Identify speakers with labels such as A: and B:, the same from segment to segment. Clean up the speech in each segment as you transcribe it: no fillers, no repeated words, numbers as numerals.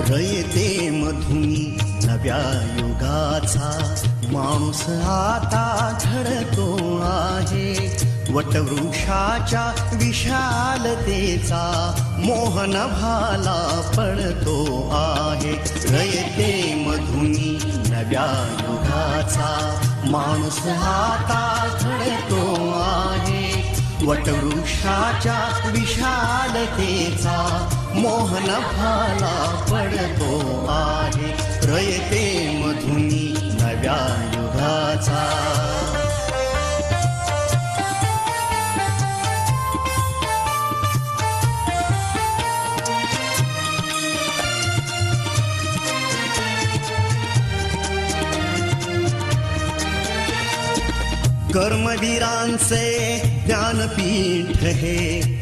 A: रयते मधुनी नव्या युगाचा माणूस आता घडतो आहे. वटवृक्षाच्या विशालतेचा मोहन भाला पडतो आहे. रयते मधुनी नव्या युगाचा माणूस आता घडतो आहे. वटवृक्षाच्या विशालतेचा मोहन भाला पडतो आहे. रयते मधुनी नव्या युगाचा. कर्मवीरांचे ज्ञानपीठ हे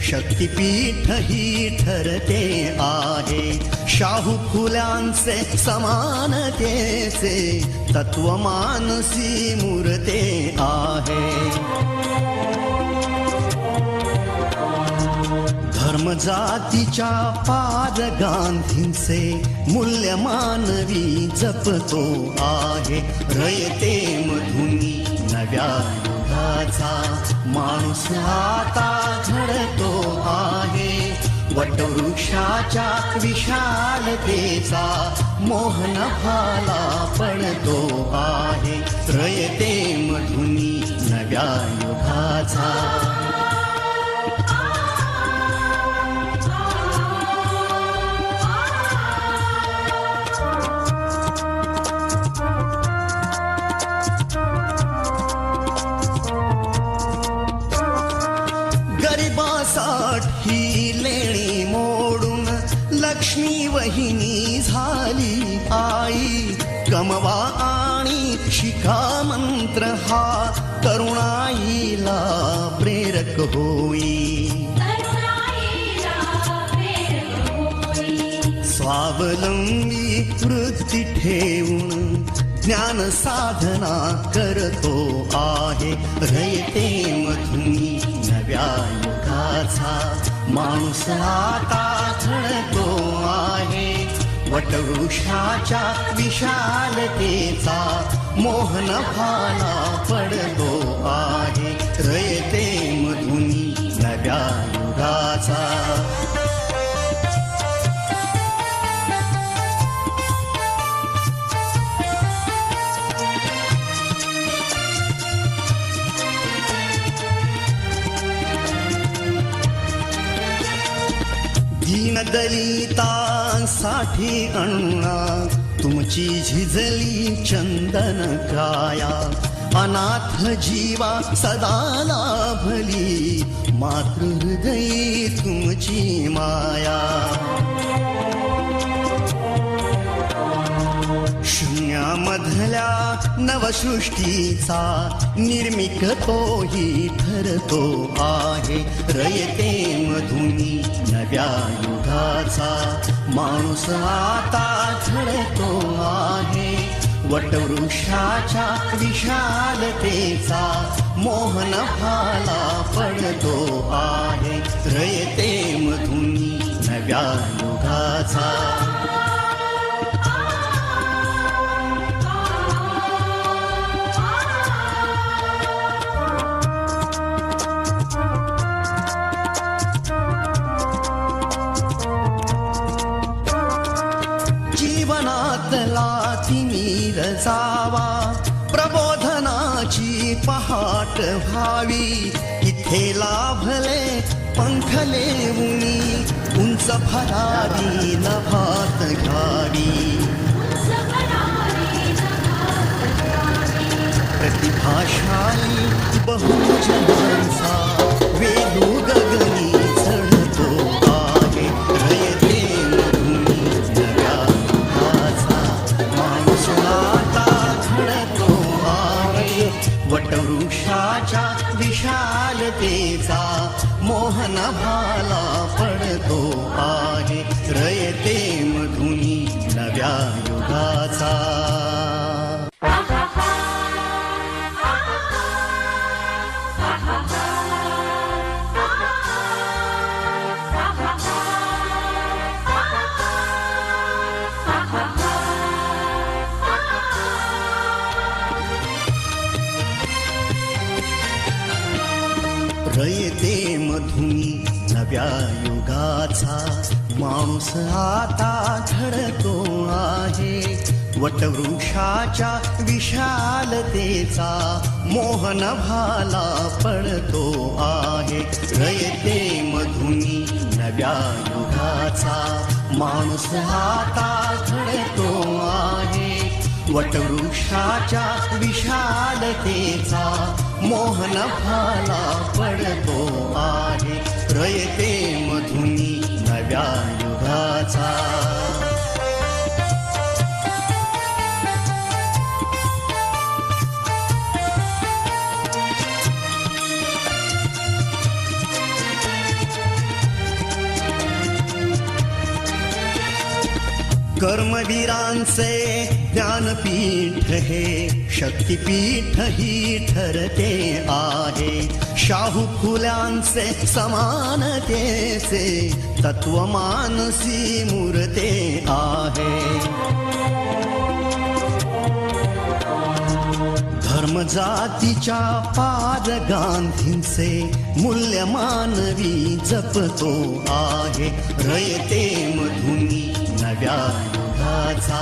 A: शक्तिपीठ ही ठरते आहे. शाहू फुल्यांचे समानतेचे तत्वमानसी मूर्ते आहे. धर्म जातीच्या पाद गांधींचे मूल्य मानवी जपतो आहे. रयते मधुनी नव्या युगाचा माणूस आता घडतो आहे. वटवृक्षाच्या विशालतेचा मोहन भाला पडतो आहे. रयते मधुनी नव्या युगाचा. गरिबासाठी लेणी मोडून लक्ष्मी वहिनी झाली आई. कमवा आणि शिका मंत्र हा तरुणाईला प्रेरक होई. स्वावलंबी वृत्ती ठेवून ज्ञान साधना करतो आहे. रयते मधुनी नव्या युगाचा माणूस आता घडतो आहे. वटवृक्षाच्या विशालतेचा मोहन भाला पडतो आहे. रयते मधुनी नव्या युगाचा. दलितांसाठी अण्णा तुमची झिजली चंदन काया. अनाथ जीवा सदा लाभली मातृहृदयी तुमची माया. शून्यामधल्या नवसृष्टीचा निर्मिक तोही ठरतो आहे. रयते मधुनी नव्या युगाचा माणूस आता घडतो आहे. वटवृक्षाच्या विशालतेचा मोहन भाला पडतो आहे. रयते मधुनी नव्या युगाचा. जीवनातला तिमिर जावा प्रबोधनाची पहाट व्हावी. इथे लाभले पंखले उनी उंच भरारी नभात घ्यावी. प्रतिभाशाली बहुजनांचा वेदू गगनी चढतो आहे. रयते मधुनी नव्या युगाचा माणूस आता घडतो आहे. वटवृक्षाच्या विशालतेचा मोहन भाला पडतो आहे. रयते मधुनी नव्या युगाचा. नव्या युगाचा माणूस आता घडतो आहे. वटवृक्षाच्या विशालतेचा मोहन भाला पडतो आहे. रयते मधुनी नव्या युगाचा माणूस आता घडतो आहे. वटवृक्षाच्या विशालतेचा मोहन भाला पडतो आहे. रयते मधुनी नव्या युगाचा. कर्मवीरांचे ज्ञानपीठ हे शक्तिपीठ ही ठरते आहे. शाहू फुल्यांचे समानतेचे तत्वमानसी मूर्ते आहे. धर्म जातीच्या पाद गांधींचे मूल्य मानवी जपतो आहे. रयते मधुनी नव्या युगाचा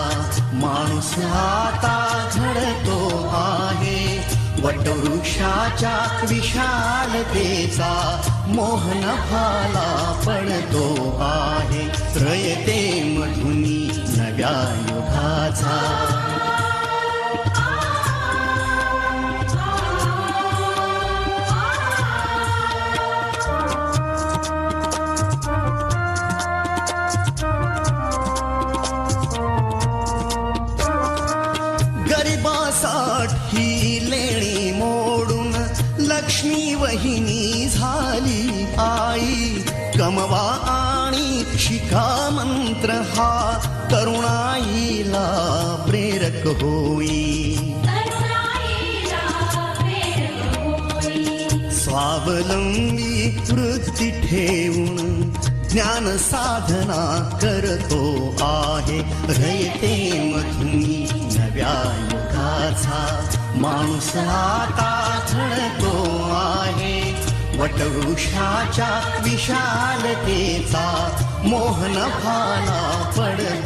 A: माणूस आता घडतो आहे. वटवृक्षाच्या विशालतेचा मोहन भाला पडतो आहे. रयते मधुनी नव्या युगाचा. गरिबासाठी लेणी मोडून लक्ष्मी वहिनी झाली आई. कमवा आणि शिका मंत्र हा तरुणाईला प्रेरक होई. स्वावलंबी वृत्ती ठेवून ज्ञान साधना करतो आहे. रयते मधुनी नव्या युगाचा माणूस आता घडतो आहे. वटवृक्षाच्या विशालतेचा मोहन भाला पडतो